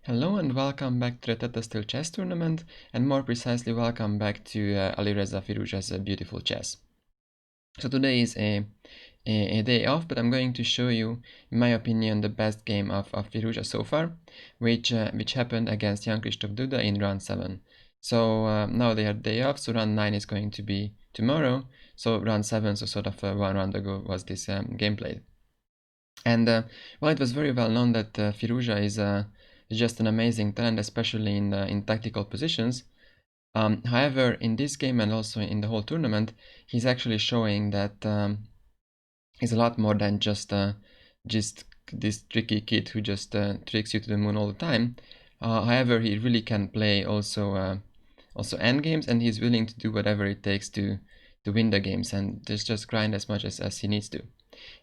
Hello and welcome back to the Tata Steel chess tournament, and more precisely welcome back to Alireza Firouzja's beautiful chess. So today is a day off, but I'm going to show you, in my opinion, the best game of Firouzja so far, which happened against Jan-Krzysztof Duda in round 7. So now they are day off, so round 9 is going to be tomorrow, so round 7, so sort of 1 round ago was this game played. And well, it was very well known that Firouzja is just an amazing talent, especially in tactical positions. However, in this game and also in the whole tournament, he's actually showing that he's a lot more than just this tricky kid who just tricks you to the moon all the time. However, he really can play also end games, and he's willing to do whatever it takes to win the games and just grind as much as he needs to.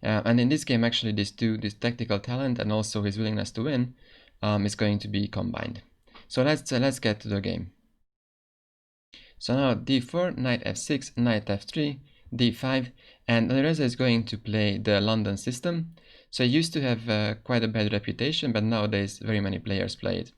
And in this game, actually, this tactical talent and also his willingness to win is going to be combined. So let's get to the game. So now d4, knight f6, knight f3, d5, and Alireza is going to play the London system. So he used to have quite a bad reputation, but nowadays very many players play it.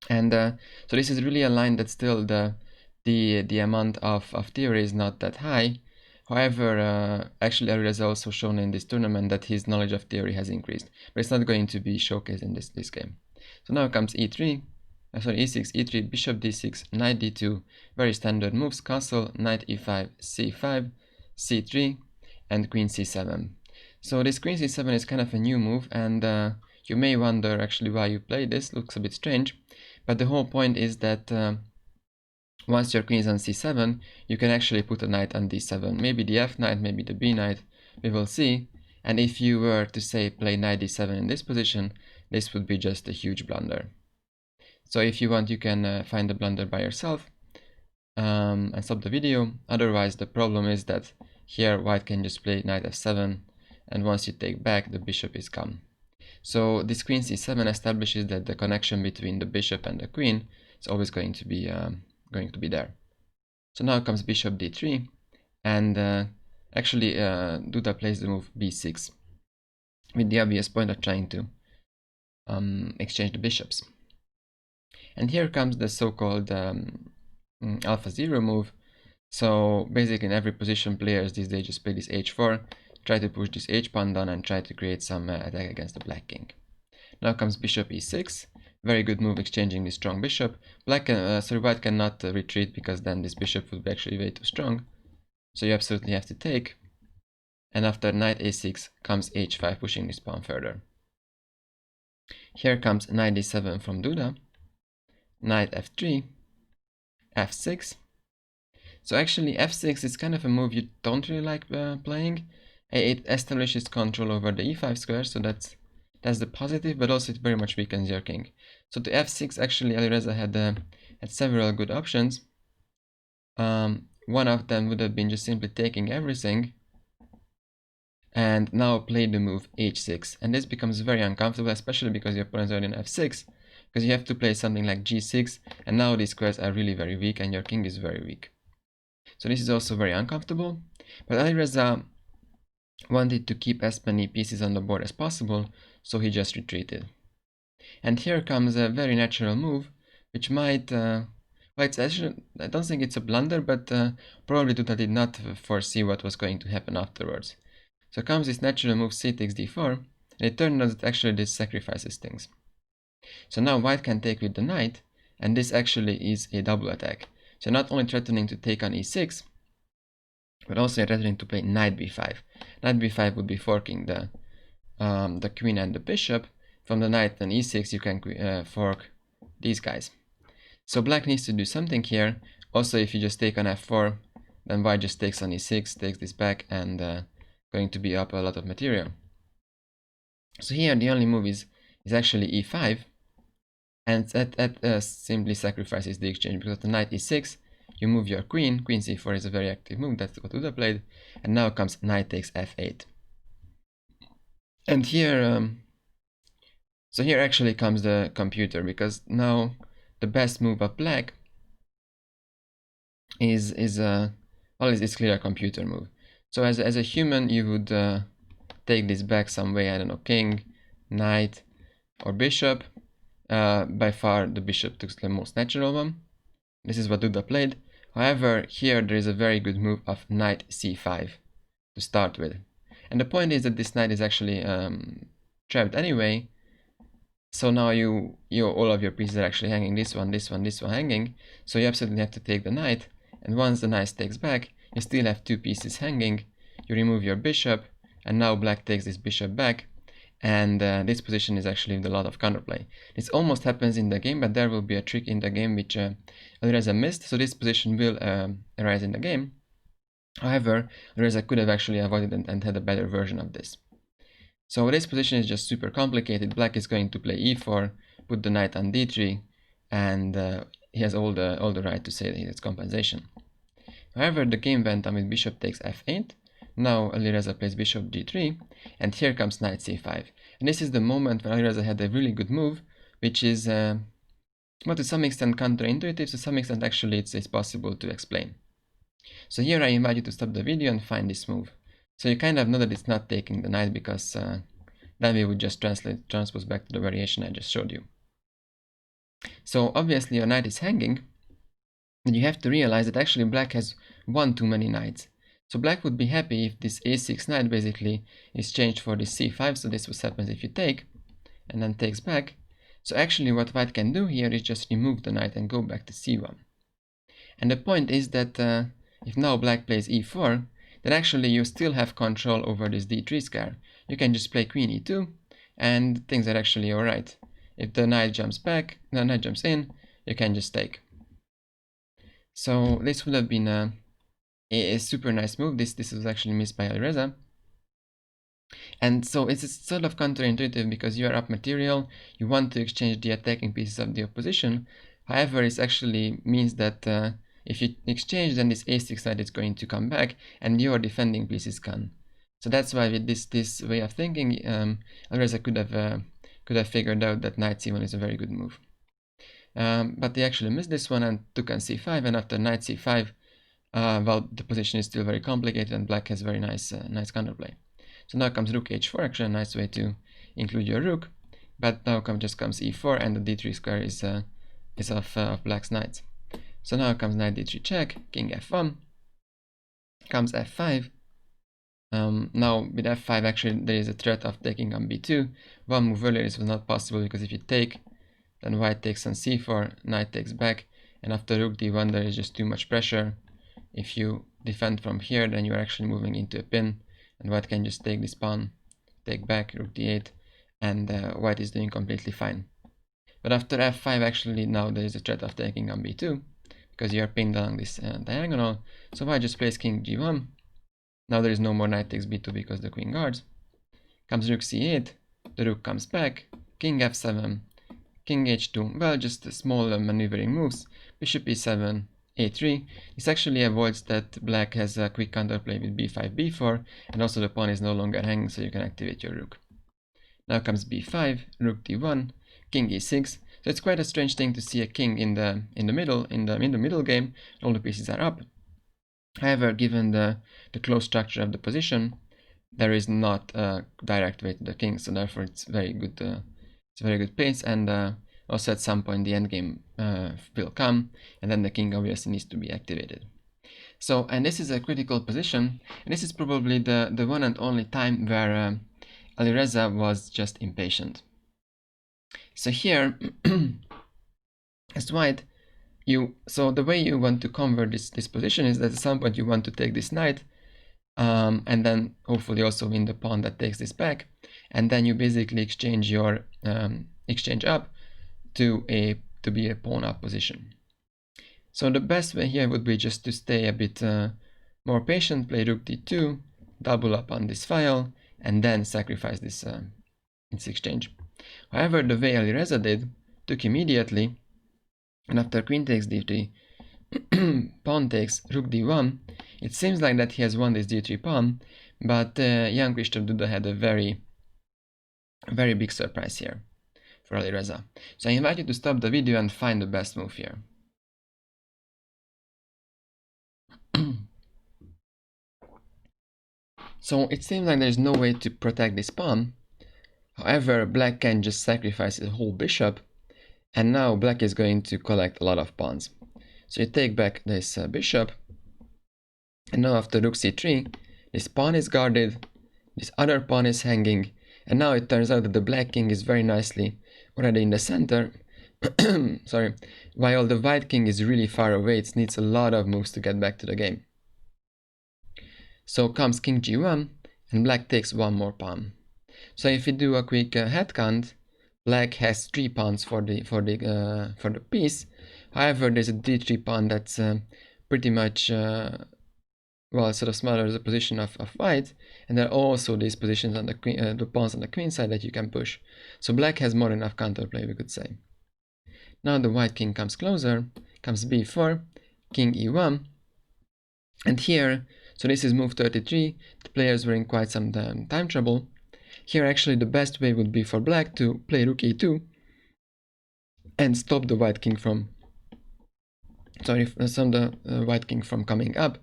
And so this is really a line that still the amount of theory is not that high. However, actually Alireza also shown in this tournament that his knowledge of theory has increased, but it's not going to be showcased in this game. So now comes e3, e6, e3, bishop d6, knight d2, very standard moves, castle, knight e5, c5, c3, and queen c7. So this queen c7 is kind of a new move, and you may wonder actually why you play this. Looks a bit strange, but the whole point is that once your queen is on c7, you can actually put a knight on d7. Maybe the f knight, maybe the b knight, we will see. And if you were to say play knight d7 in this position, this would be just a huge blunder. So if you want, you can find the blunder by yourself and stop the video. Otherwise, the problem is that here white can just play knight f7, and once you take back, the bishop is gone. So this queen c7 establishes that the connection between the bishop and the queen is always going to be there. So now comes bishop d3, and actually Duda plays the move b6 with the obvious point of trying to exchange the bishops. And here comes the so-called alpha 0 move. So basically in every position, players these days just play this h4, try to push this h-pawn down and try to create some attack against the black king. Now comes bishop e6, very good move exchanging this strong bishop. White cannot retreat because then this bishop would be actually way too strong. So you absolutely have to take. And after knight a6 comes h5, pushing this pawn further. Here comes knight d7 from Duda, knight f3, f6. So actually f6 is kind of a move you don't really like playing. It establishes control over the e5 square, so that's the positive, but also it very much weakens your king. So to f6, actually Alireza had several good options. One of them would have been just simply taking everything, and now play the move h6. And this becomes very uncomfortable, especially because your opponent is already on f6, because you have to play something like g6, and now these squares are really very weak, and your king is very weak. So this is also very uncomfortable, but Alireza wanted to keep as many pieces on the board as possible, so he just retreated. And here comes a very natural move, which might, well, it's actually, I don't think it's a blunder, but probably Duda did not foresee what was going to happen afterwards. So comes this natural move c takes d4, and it turned out that actually this sacrifices things. So now white can take with the knight, and this actually is a double attack. So not only threatening to take on e6, but also threatening to play knight b5. Knight b5 would be forking the queen and the bishop. From the knight and e6 you can fork these guys. So black needs to do something here. Also, if you just take on f4, then white just takes on e6, takes this back, and going to be up a lot of material. So here the only move is actually e5, and that simply sacrifices the exchange, because the knight e6, you move your queen. Queen c4 is a very active move, that's what Duda played, and now comes knight takes f8. And here, so here actually comes the computer, because now the best move of black is clear a computer move. So as a human, you would take this back some way, I don't know, king, knight, or bishop, by far the bishop took the most natural one. This is what Duda played. However, here there is a very good move of knight c5 to start with. And the point is that this knight is actually trapped anyway. So now all of your pieces are actually hanging, this one hanging. So you absolutely have to take the knight. And once the knight takes back, you still have two pieces hanging. You remove your bishop, and now black takes this bishop back. And this position is actually with a lot of counterplay. This almost happens in the game, but there will be a trick in the game which Alireza missed. So this position will arise in the game. However, Alireza could have actually avoided and had a better version of this. So this position is just super complicated. Black is going to play e4, put the knight on d3, and he has all the right to say that he has compensation. However, the game went on with bishop takes f8. Now Alireza plays bishop g3, and here comes knight c5. And this is the moment when Alireza had a really good move, which is, well, to some extent counterintuitive, to some extent actually it's possible to explain. So here I invite you to stop the video and find this move. So you kind of know that it's not taking the knight, because then we would just transpose back to the variation I just showed you. So obviously your knight is hanging, and you have to realize that actually black has one too many knights. So black would be happy if this a6 knight basically is changed for this c5, so this what happens if you take, and then takes back. So actually what white can do here is just remove the knight and go back to c1. And the point is that if now black plays e4, then actually you still have control over this d3 square. You can just play queen e2, and things are actually alright. If the knight jumps back, the knight jumps in, you can just take. So this would have been a super nice move. This was actually missed by Alireza. And so it's sort of counterintuitive, because you are up material, you want to exchange the attacking pieces of the opposition. However, it actually means that if you exchange, then this a6 knight is going to come back, and your defending pieces can. So that's why with this way of thinking, Alireza could have figured out that knight c1 is a very good move. But they actually missed this one and took on c5, and after knight c5, well, the position is still very complicated, and black has very nice counterplay. So now comes rook h4, actually a nice way to include your rook, but now just comes e4, and the d3 square is of black's knights. So now comes knight d3 check, king f1, comes f5. Now with f5 actually there is a threat of taking on b2. One move earlier this was not possible, because if you take, then white takes on c4, knight takes back, and after rook d1 there is just too much pressure. If you defend from here, then you are actually moving into a pin, and white can just take this pawn, take back, rook d8, and white is doing completely fine. But after f5 actually now there is a threat of taking on b2, because you are pinned along this diagonal. So white just plays king g1. Now there is no more knight takes b2 because the queen guards. Comes rook c8, the rook comes back, king f7, king h2, well, just small maneuvering moves, bishop e7, a3. This actually avoids that black has a quick counterplay with b5, b4, and also the pawn is no longer hanging, so you can activate your rook. Now comes b5, rook d1, king e6. So it's quite a strange thing to see a king in the middle game. All the pieces are up. However, given the close structure of the position, there is not a direct way to the king, so therefore it's very good. It's a very good place, and also at some point the endgame will come, and then the king obviously needs to be activated. So, and this is a critical position, and this is probably the one and only time where Alireza was just impatient. So here, as white, so the way you want to convert this position is that at some point you want to take this knight, and then hopefully also win the pawn that takes this back, and then you basically exchange your exchange up to be a pawn up position. So the best way here would be just to stay a bit more patient, play rook d2, double up on this file, and then sacrifice this exchange. However, the way Alireza did, took immediately, and after queen takes d3, pawn takes rook d1, it seems like that he has won this d3 pawn, but Jan-Krzysztof Duda had a very big surprise here for Alireza. So I invite you to stop the video and find the best move here. So it seems like there is no way to protect this pawn. However, black can just sacrifice the whole bishop, And now black is going to collect a lot of pawns. So you take back this bishop, and now after rook c3, this pawn is guarded, this other pawn is hanging, and now it turns out that the black king is very nicely already in the center. Sorry, while the white king is really far away, it needs a lot of moves to get back to the game. So comes king g1, and black takes one more pawn. So if we do a quick head count, black has 3 pawns for the piece. However, there's a d3 pawn that's pretty much well, sort of smaller as a position of white, and there are also these positions on the queen, the pawns on the queen side that you can push. So black has more than enough counterplay, we could say. Now the white king comes closer, comes b4, king e1, and here, so this is move 33. The players were in quite some time trouble. Here actually the best way would be for black to play rook e2 and stop the white king from, white king from coming up.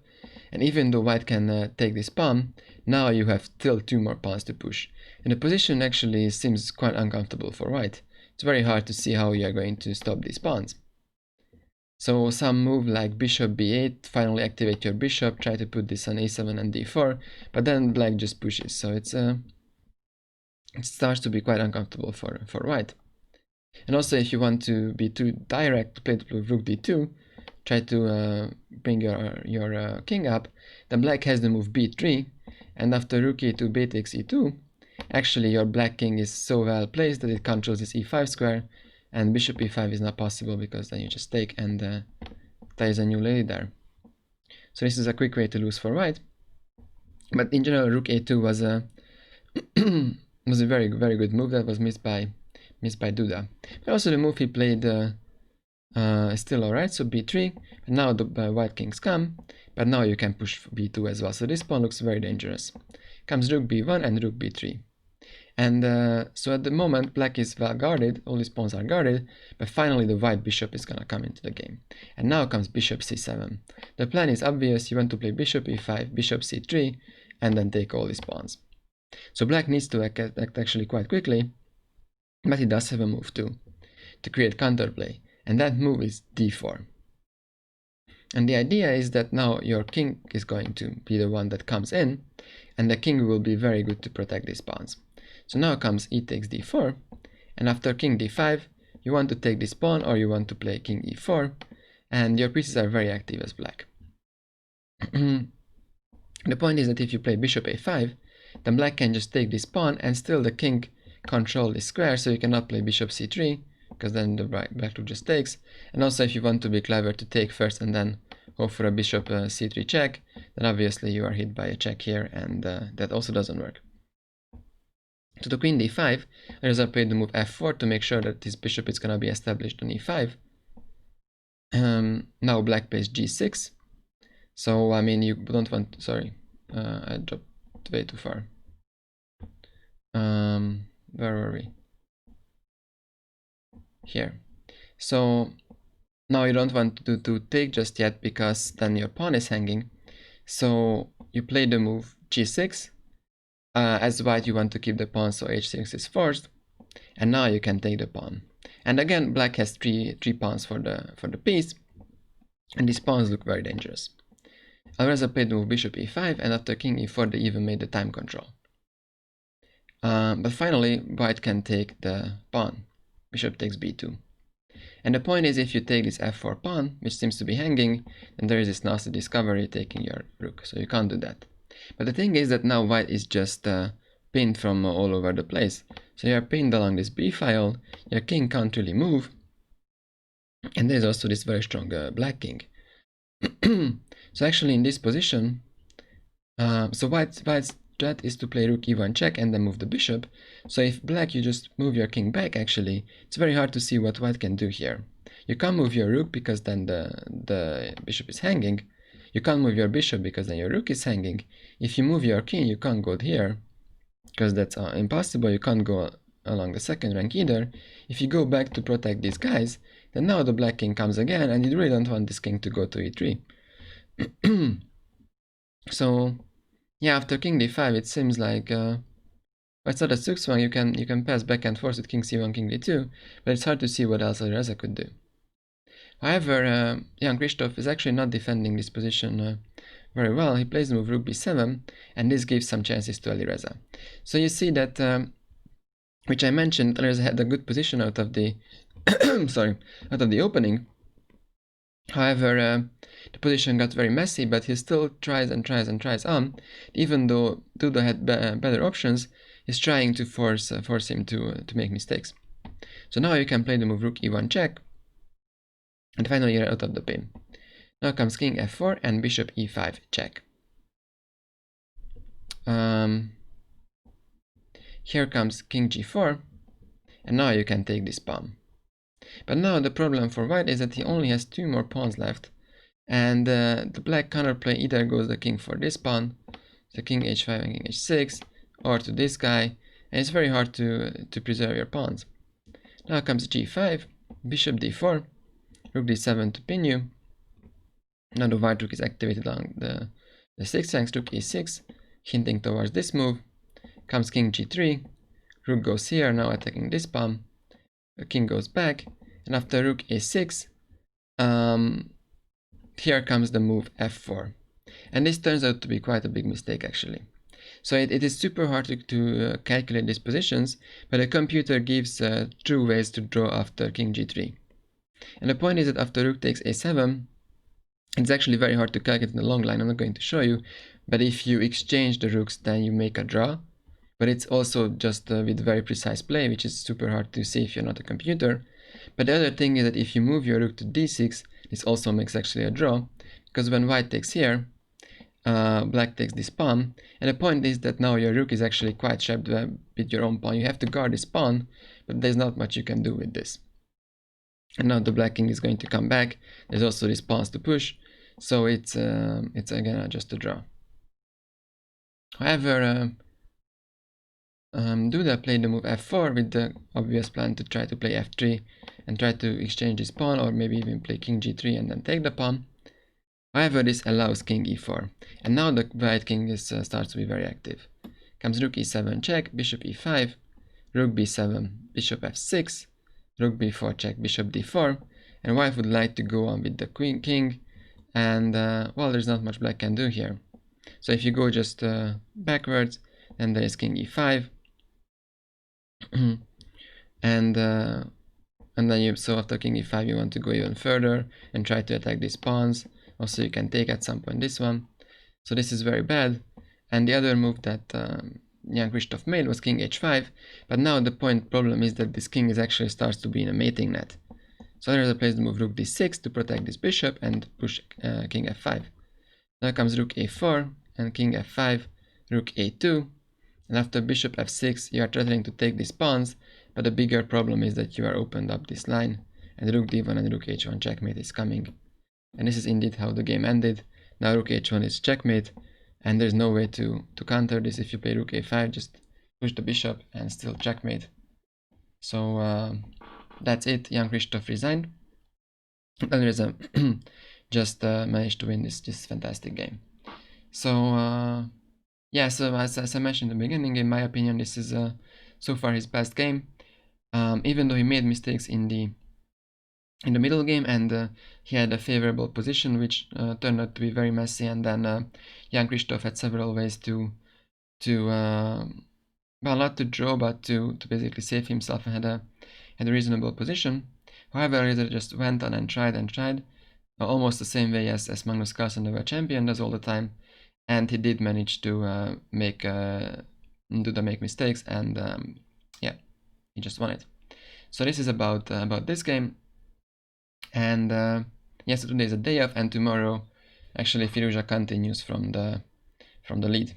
And even though white can take this pawn, now you have still 2 more pawns to push. And the position actually seems quite uncomfortable for white. It's very hard to see how you are going to stop these pawns. So some move like bishop b8, finally activate your bishop, try to put this on a7 and d4, but then black just pushes. So it starts to be quite uncomfortable for white. And also if you want to be too direct, play rook d2, try to bring your king up, then black has the move b3, and after rook e2, b takes e2, actually your black king is so well placed that it controls this e5 square, and bishop e5 is not possible because then you just take and there is a new lady there. So this is a quick way to lose for white, but in general rook a2 was a was a very good move that was missed by Duda. But also the move he played is still alright, so b3, and now the white kings come, but now you can push b2 as well, so this pawn looks very dangerous. Comes rook b1 and rook b3. And so at the moment black is well guarded, all these pawns are guarded, but finally the white bishop is gonna come into the game. And now comes bishop c7. The plan is obvious, you want to play bishop e5, bishop c3, and then take all these pawns. So black needs to act actually quite quickly, but he does have a move too, to create counterplay, and that move is d4. And the idea is that now your king is going to be the one that comes in, and the king will be very good to protect these pawns. So now comes e takes d4, and after king d5, you want to take this pawn or you want to play king e4, and your pieces are very active as black. The point is that if you play bishop a5, then black can just take this pawn and still the king control this square, so you cannot play bishop c3, because then the black rook just takes. And also if you want to be clever to take first and then hope for a bishop c3 check, then obviously you are hit by a check here, and that also doesn't work. So to queen d5, Alireza played the move f4 to make sure that this bishop is going to be established on e5. Now black plays g6. So I mean you don't want to, sorry, I dropped way too far. Where were we? Here. So now you don't want to take just yet because then your pawn is hanging. So you play the move g6. As white you want to keep the pawn, so h6 is forced, and now you can take the pawn. And again black has three pawns for the piece, and these pawns look very dangerous. Alireza played the move bishop e5, and after king e4 they even made the time control. But finally white can take the pawn. Bishop takes b2. And the point is, if you take this f4 pawn, which seems to be hanging, then there is this nasty discovery taking your rook, so you can't do that. But the thing is that now white is just pinned from all over the place. So you are pinned along this b file, your king can't really move, and there's also this very strong black king. So actually in this position, so white's strat is to play rook e1 check and then move the bishop. So if black, you just move your king back, actually, it's very hard to see what white can do here. You can't move your rook because then the bishop is hanging. You can't move your bishop because then your rook is hanging. If you move your king, you can't go here because that's impossible. You can't go along the second rank either. If you go back to protect these guys, then now the black king comes again, and you really don't want this king to go to e3. So yeah, after king d5 it seems like But it's not a 6-1, you can pass back and forth with king c1, king d2, but it's hard to see what else Alireza could do. However, Jan-Krzysztof is actually not defending this position very well. He plays the move rook b7, and this gives some chances to Alireza. So you see that, which I mentioned, Alireza had a good position out of the out of the opening. However, the position got very messy, but he still tries and tries and tries on. Even though Duda had better options, he's trying to force him to make mistakes. So now you can play the move rook e1 check, and finally you're out of the pin. Now comes king f4 and bishop e5 check. Here comes king g4, and now you can take this pawn. But now the problem for white is that he only has 2 more pawns left, and the black counterplay either goes the king for this pawn, so king h5 and king h6, or to this guy, and it's very hard to preserve your pawns. Now comes g5, bishop d4, rook d7 to pin you. Now the white rook is activated along the 6th rank, rook e6, hinting towards this move. Comes king g3, rook goes here, now attacking this pawn. The king goes back, and after rook a6, here comes the move f4. And this turns out to be quite a big mistake actually. So it is super hard to calculate these positions, but the computer gives true ways to draw after king g3. And the point is that after rook takes a7, it's actually very hard to calculate in the long line. I'm not going to show you, but if you exchange the rooks, then you make a draw. But it's also just with very precise play, which is super hard to see if you're not a computer. But the other thing is that if you move your rook to d6, this also makes actually a draw, because when white takes here, black takes this pawn, and the point is that now your rook is actually quite sharp with your own pawn. You have to guard this pawn, but there's not much you can do with this. And now the black king is going to come back. There's also these pawns to push, so it's again just a draw. However, Duda played the move f4 with the obvious plan to try to play f3 and try to exchange this pawn, or maybe even play king g3 and then take the pawn. However, this allows king e4, and now the white king starts to be very active. Comes rook e7 check, bishop e5, rook b7, bishop f6, rook b4 check, bishop d4, and white would like to go on with the king, and well, there's not much black can do here. So if you go just backwards, then there is king e5, and then so after king e5 you want to go even further and try to attack these pawns. Also you can take at some point this one, so this is very bad. And the other move that Jan-Krzysztof made was king h5, but now the problem is that this king is actually starts to be in a mating net. So Alireza plays the move rook d6 to protect this bishop and push king f5. Now comes rook a4 and king f5, rook a2, and after bishop f6 you are threatening to take these pawns, but the bigger problem is that you are opened up this line, and rook d1 and rook h1 checkmate is coming. And this is indeed how the game ended. Now rook h1 is checkmate, and there's no way to counter this. If you play rook a5, just push the bishop and still checkmate. So that's it. Jan-Krzysztof resigned. Alireza just managed to win this fantastic game. So yeah, so as I mentioned in the beginning, in my opinion, this is so far his best game. Even though he made mistakes in the middle game, and he had a favorable position which turned out to be very messy, and then Jan-Krzysztof had several ways to well, not to draw, but to basically save himself, and had a reasonable position. However, Alireza just went on and tried, almost the same way as Magnus Carlsen, the world champion, does all the time, and he did manage to make Duda make mistakes, and yeah, he just won it. So this is about this game. And yes, so today is a day off, and tomorrow actually Firouzja continues from the lead.